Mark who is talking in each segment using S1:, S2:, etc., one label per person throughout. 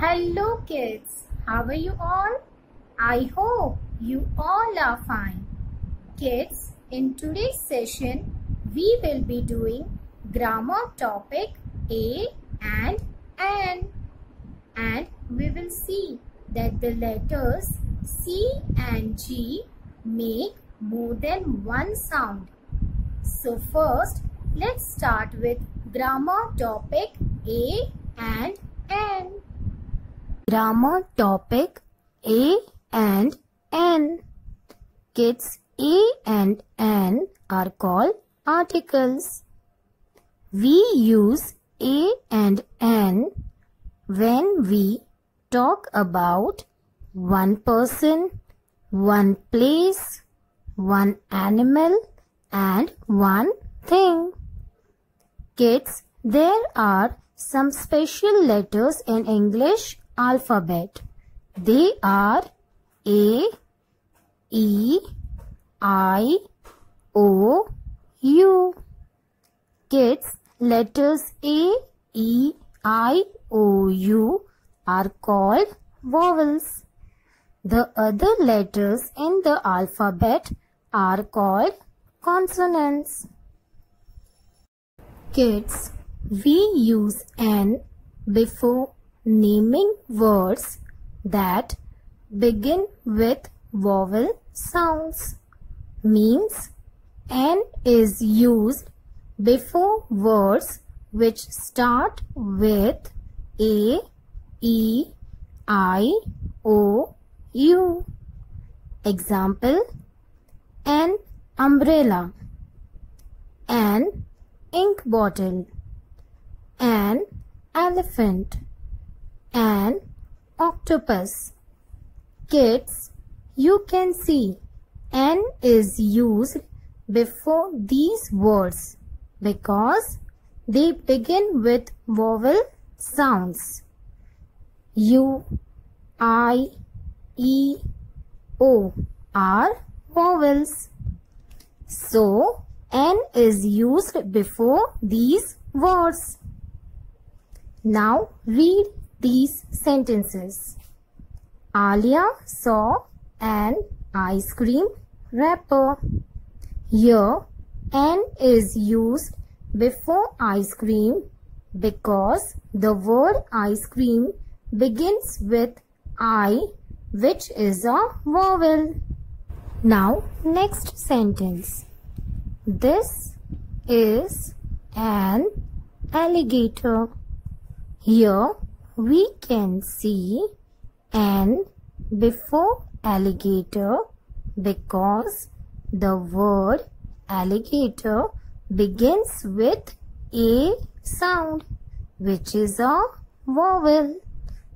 S1: Hello kids, how are you all? I hope you all are fine. Kids, in today's session, we will be doing grammar topic A and N. And we will see that the letters C and G make more than one sound. So first, let's start with grammar topic A and N. Grammar topic A and N. Kids, A and N are called articles. We use A and N when we talk about one person, one place, one animal, and one thing. Kids, there are some special letters in English alphabet. They are A, E, I, O, U. Kids, letters A, E, I, O, U are called vowels. The other letters in the alphabet are called consonants. Kids, we use N before naming words that begin with vowel sounds. Means N is used before words which start with A, E, I, O, U. Example: an umbrella, an ink bottle, an elephant, an octopus. Kids, you can see N is used before these words because they begin with vowel sounds. U, I, E, O are vowels. So, N is used before these words. Now, read these sentences. Alia saw an ice cream wrapper. Here, N is used before ice cream because the word ice cream begins with I, which is a vowel. Now, next sentence. This is an alligator. Here, we can see N before alligator because the word alligator begins with A sound, which is a vowel.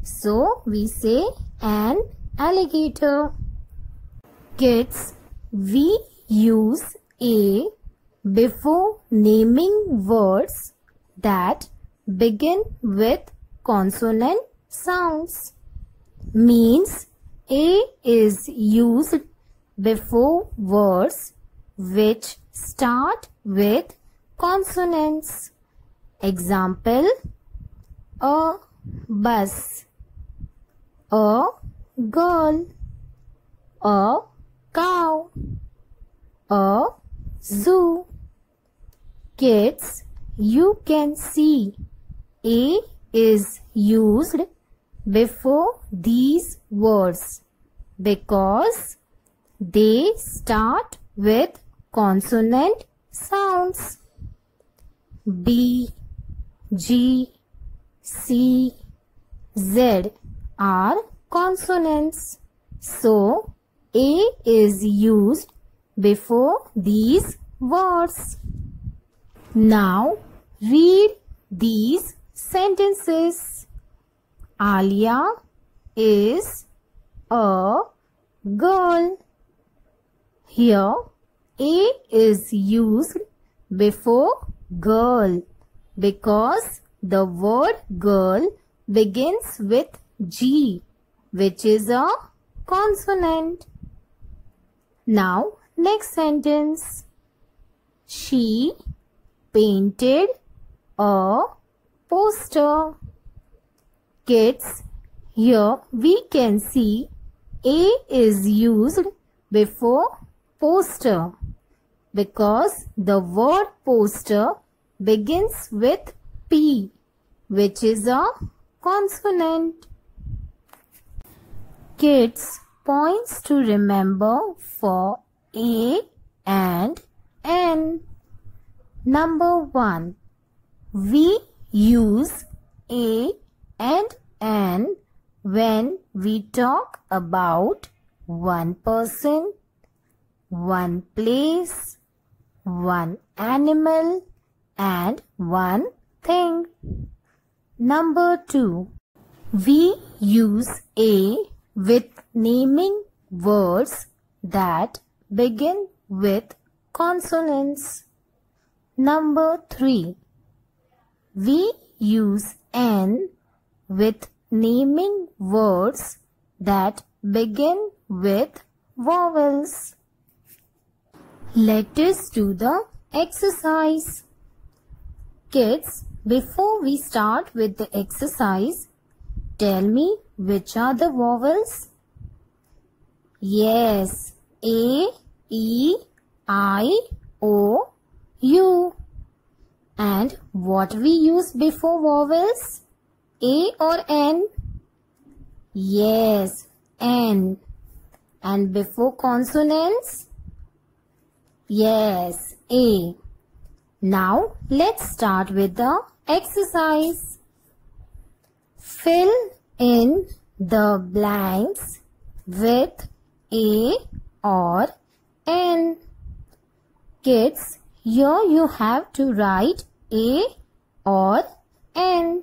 S1: So, we say an alligator. Kids, we use A before naming words that begin with consonant sounds. Means A is used before words which start with consonants. Example: a bus, a girl, a cow, a zoo. Kids, you can see A is used before these words because they start with consonant sounds. B, G, C, Z are consonants. So, A is used before these words. Now, read these sentences. Alia is a girl. Here, A is used before girl because the word girl begins with G, which is a consonant. Now, next sentence. She painted a poster. Kids, Here we can see A is used before poster because the word poster begins with P, which is a consonant. Kids, points to remember for A and N. Number 1. We use A and N when we talk about one person, one place, one animal, and one thing. Number 2. We use A with naming words that begin with consonants. Number 3. We use N with naming words that begin with vowels. Let us do the exercise. Kids, before we start with the exercise, tell me which are the vowels? Yes, A, E, I, O, U. And what we use before vowels? A or N? Yes, N. And before consonants? Yes, A. Now let's start with the exercise. Fill in the blanks with A or N. Kids, here you have to write A or N.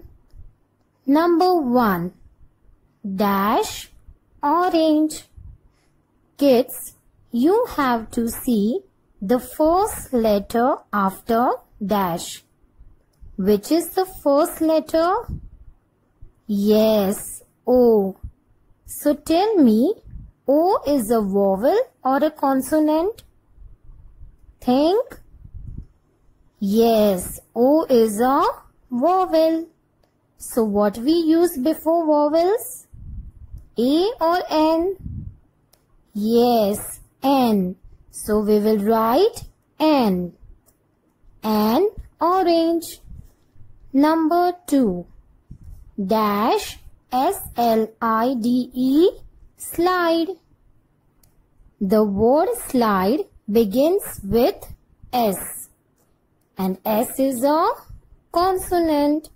S1: Number 1. Dash orange. Kids, you have to see the first letter after dash. Which is the first letter? Yes, O. So tell me, O is a vowel or a consonant? Think. Yes, O is a vowel. So what we use before vowels? A or N? Yes, N. So we will write N. An orange. Number 2. Dash S-L-I-D-E, slide. The word slide begins with S. And S is a consonant.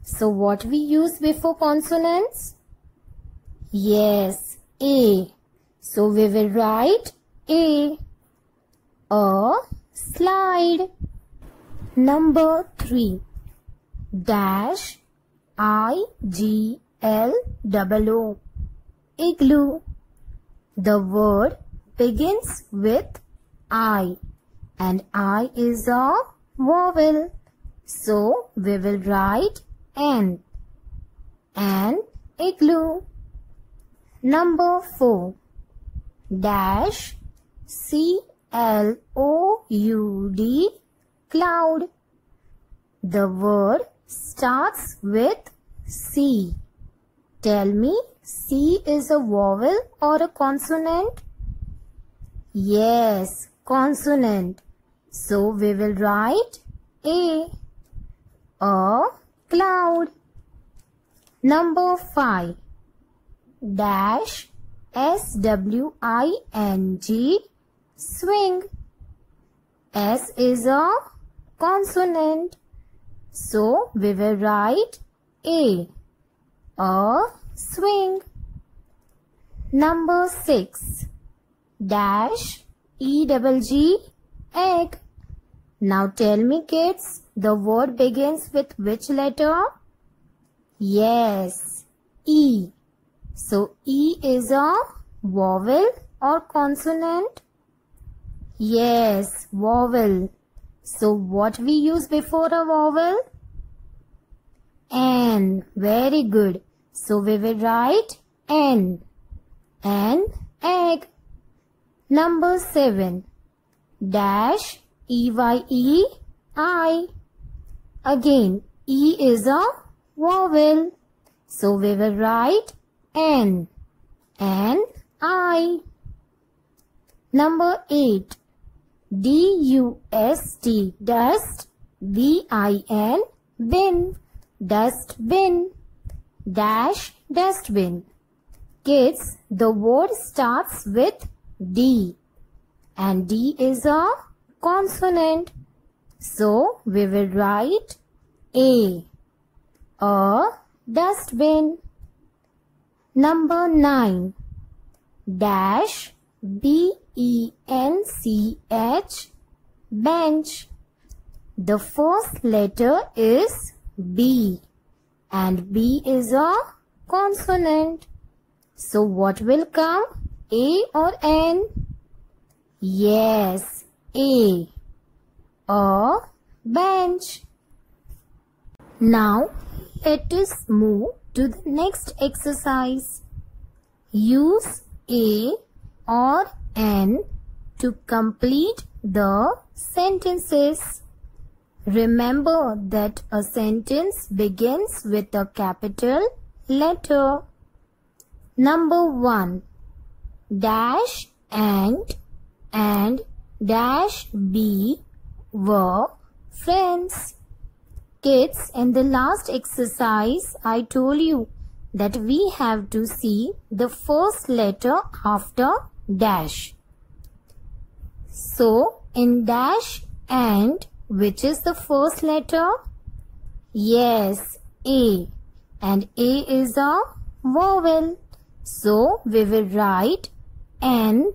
S1: So what we use before consonants? Yes, A. So we will write A. A slide. Number 3. Dash I-G-L-O-O, igloo. The word begins with I. And I is a vowel. So we will write N. An igloo. Number 4. Dash C-L-O-U-D, cloud. The word starts with C. Tell me, C is a vowel or a consonant? Yes, consonant. So we will write A. A cloud. Number 5. Dash S-W-I-N-G, swing. S is a consonant. So we will write A. A swing. Number 6. Dash E-double-G, egg. Now tell me kids, the word begins with which letter? Yes, E. So E is a vowel or consonant? Yes, vowel. So what we use before a vowel? N. Very good. So we will write N. An egg. Number 7. Dash E-Y-E-I. Again, E is a vowel. So we will write N. N-I. Number 8. D-U-S-T, dust. B-I-N, bin, dustbin. Dash, dustbin. Kids, the word starts with D. And D is a consonant. So, we will write A dustbin. Number 9. Dash, B-E-N-C-H, bench. The first letter is B. And B is a consonant. So, what will come? A or N? Yes, A bench. Now, let us move to the next exercise. Use A or N to complete the sentences. Remember that a sentence begins with a capital letter. Number 1. Dash and dash B were friends. Kids, in the last exercise, I told you that we have to see the first letter after dash. So, in dash and, which is the first letter? Yes, A. And A is a vowel. So, we will write N.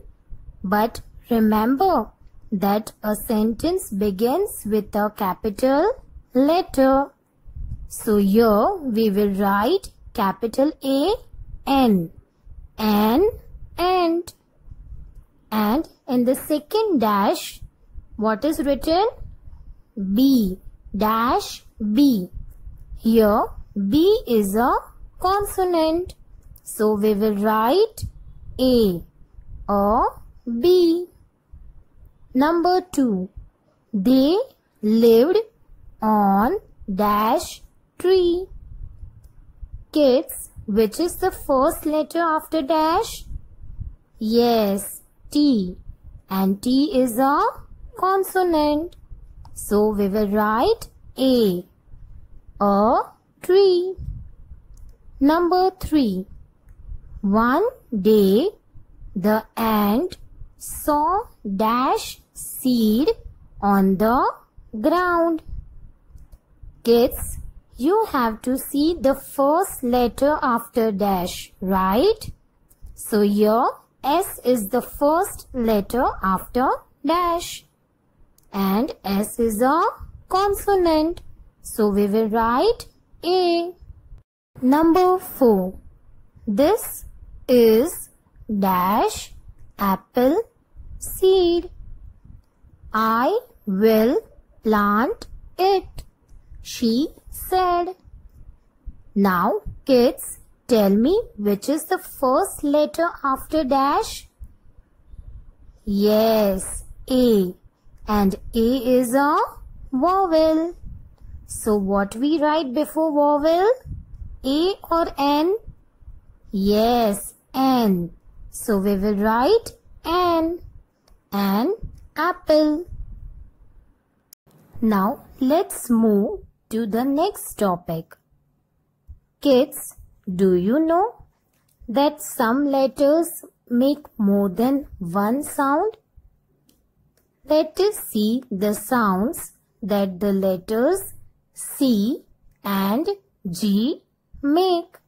S1: But remember that a sentence begins with a capital letter. So, here we will write capital A, N. N, and. And in the second dash, what is written? B, dash B. Here, B is a consonant. So, we will write A B. Number 2. They lived on dash tree. Kids, which is the first letter after dash? Yes, T. And T is a consonant. So, we will write A tree. Number 3. One day, the ant saw dash seed on the ground. Kids, you have to see the first letter after dash, right? So, here S is the first letter after dash. And S is a consonant. So, we will write A. Number 4. This is dash apple seed. I will plant it, she said. Now, kids, tell me which is the first letter after dash? Yes, A. And A is a vowel. So, what we write before vowel? A or N? Yes, N. So, we will write N. An apple. Now, let's move to the next topic. Kids, do you know that some letters make more than one sound? Let us see the sounds that the letters C and G make.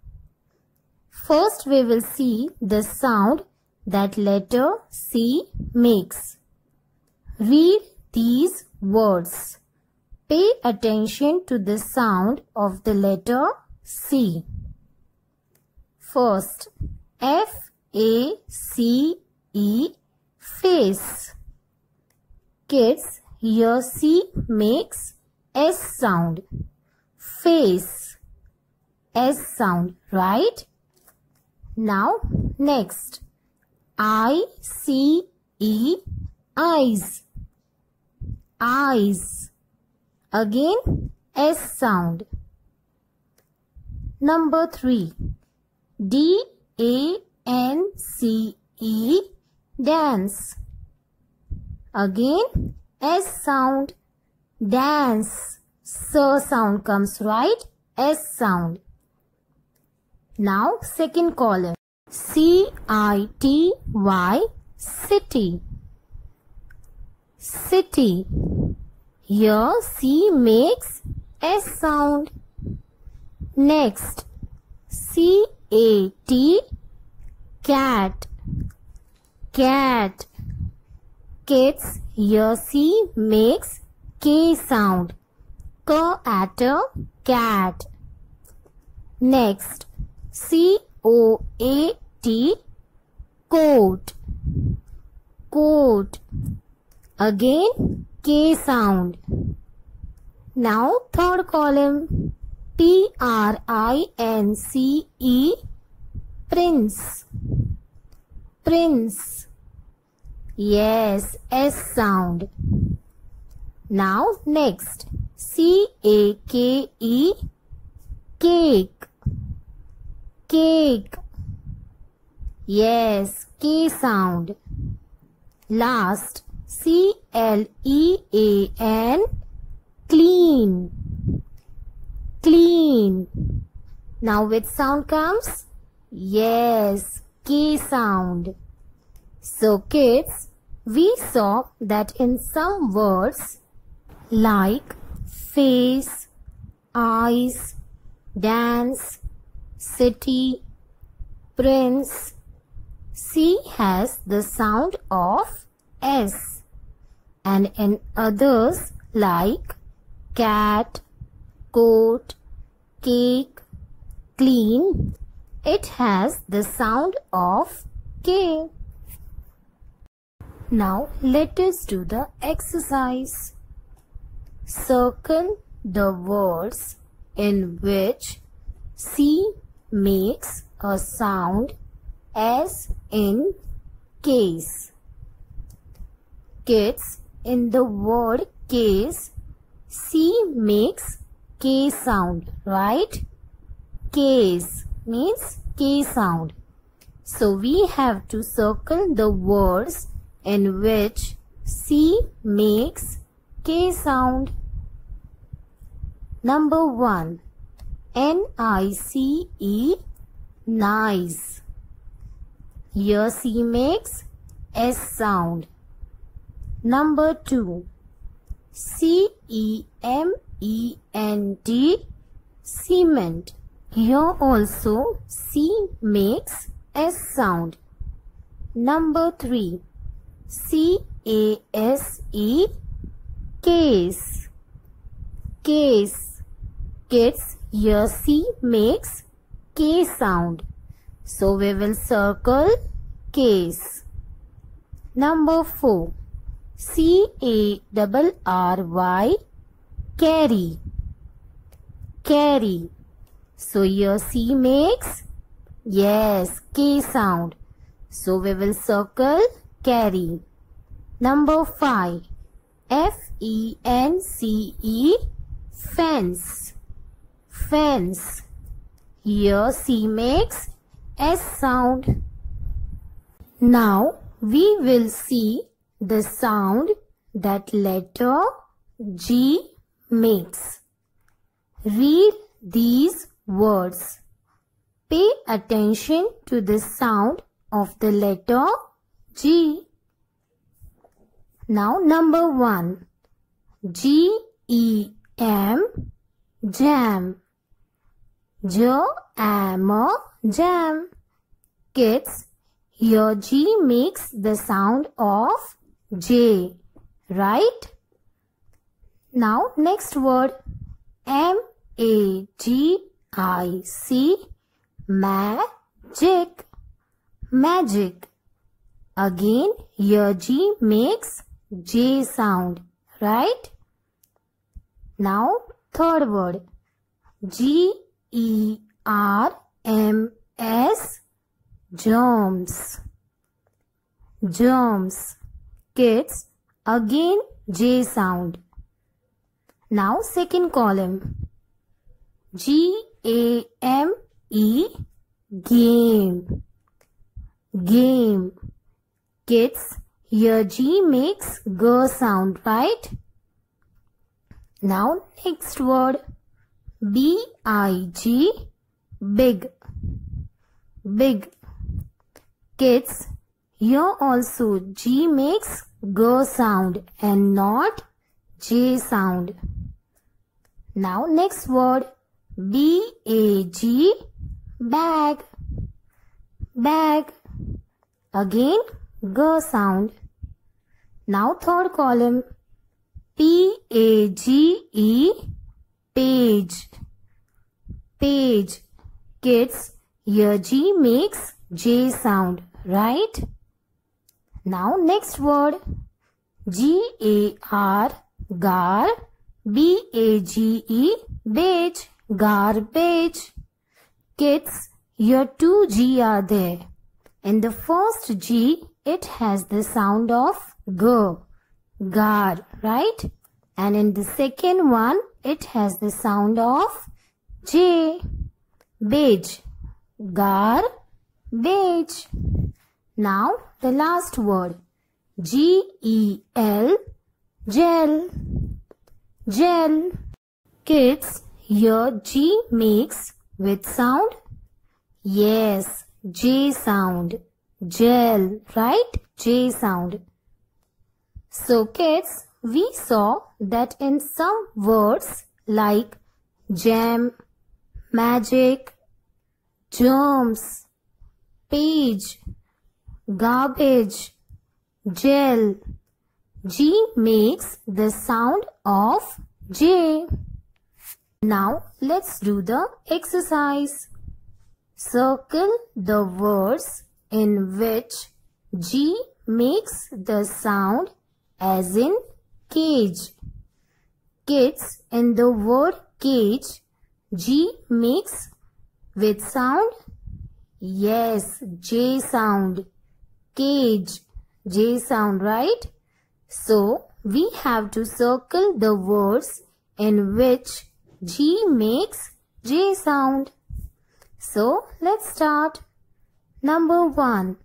S1: First, we will see the sound that letter C makes. Read these words. Pay attention to the sound of the letter C. First, F-A-C-E, face. Kids, here C makes S sound. Face. S sound, right? Now, next. I-C-E, eyes. Eyes. Again, S sound. Number 3. D-A-N-C-E, dance. Again, S sound, dance. S sound comes, right? S sound. Now, second column. C-I-T-Y, city. City. Here, C makes S sound. Next, C-A-T, cat. Cat. Kids, here C makes K sound. K-at, cat. Next, C-O-A-T, coat. Coat. Again, K sound. Now, third column. P-R-I-N-C-E, prince. Prince. Yes, S sound. Now, next. C-A-K-E, cake. Cake. Yes, K sound. Last, C-L-E-A-N, clean. Clean. Now which sound comes? Yes, K sound. So kids, we saw that in some words like face, eyes, dance, city, prince, C has the sound of S, and in others like cat, coat, cake, clean, it has the sound of K. Now let us do the exercise. Circle the words in which C makes a sound as in case. Kids, in the word case, C makes K sound, right? Case means K sound. So we have to circle the words in which C makes K sound. Number 1. N-I-C-E, nice. Here C makes S sound. Number 2. C-E-M-E-N-T, cement. Here also C makes S sound. Number 3. C-A-S-E, case. Case. Kids, here C makes K sound. So we will circle case. Number 4. C-A-R-R-Y, carry. Carry. So here C makes, yes, K sound. So we will circle carry. Number 5. F-E-N-C-E, fence. Fence. Here C makes S sound. Now we will see the sound that letter G makes. Read these words. Pay attention to the sound of the letter G. Now number 1. G-E-M, jam. J-A-M, jam. Kids, here G makes the sound of J, right? Now next word, M-A-G-I-C, magic. Magic. Again, here G makes J sound, right? Now third word, G-E-R-M-S, germs. Germs. Kids, again J sound. Now second column, G-A-M-E, game. game. Kids, here G makes G sound, right? Now next word, B-I-G, big. Big. Kids, here also G makes G sound and not J sound. Now next word, B-A-G, bag. Bag. Again G sound. Now third column, P-A-G-E, page. Page. Kids, here G makes J sound, right? Now next word, G-A-R, gar, B-A-G-E, beige, garbage. Kids, here two G are there. In the first G, it has the sound of G, gar, right? And in the second one, it has the sound of J, beige, gar, beige. Now the last word, G-E-L, gel. Gel. Kids, here G makes which sound? Yes, J sound. Gel, right? J sound. So kids, we saw that in some words like jam, magic, germs, page, garbage, gel, G makes the sound of J. Now let's do the exercise. Circle the words in which G makes the sound as in cage. Kids, in the word cage, G makes which sound? Yes, J sound. Cage, J sound, right? So, we have to circle the words in which G makes J sound. So, let's start. Number 1.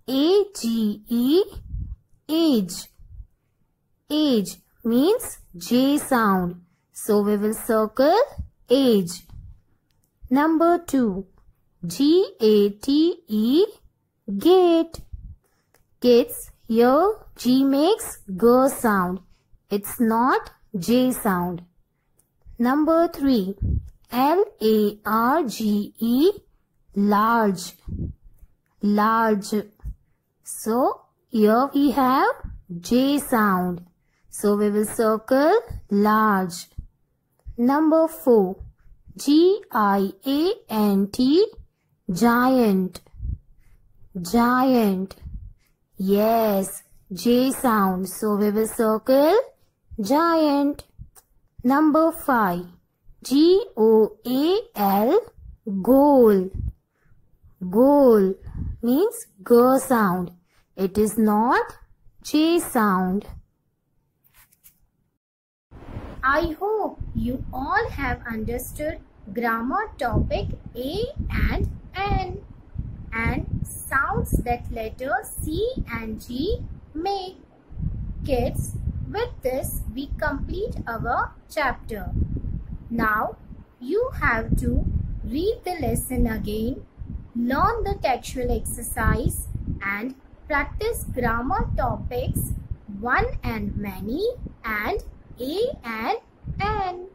S1: A-G-E, age. Age means J sound. So, we will circle age. Number 2. G-A-T-E, gate. Kids, here G makes G sound. It's not J sound. Number 3. L-A-R-G-E, large. Large. So, here we have J sound. So, we will circle large. Number 4. G-I-A-N-T, giant. Giant. Yes, J sound. So, we will circle giant. Number 5. G-O-A-L, goal. Goal means G sound. It is not J sound. I hope you all have understood grammar topic A and N and sounds that letters C and G make. Kids, with this we complete our chapter. Now you have to read the lesson again, learn the textual exercise and practice grammar topics one and many and A and N.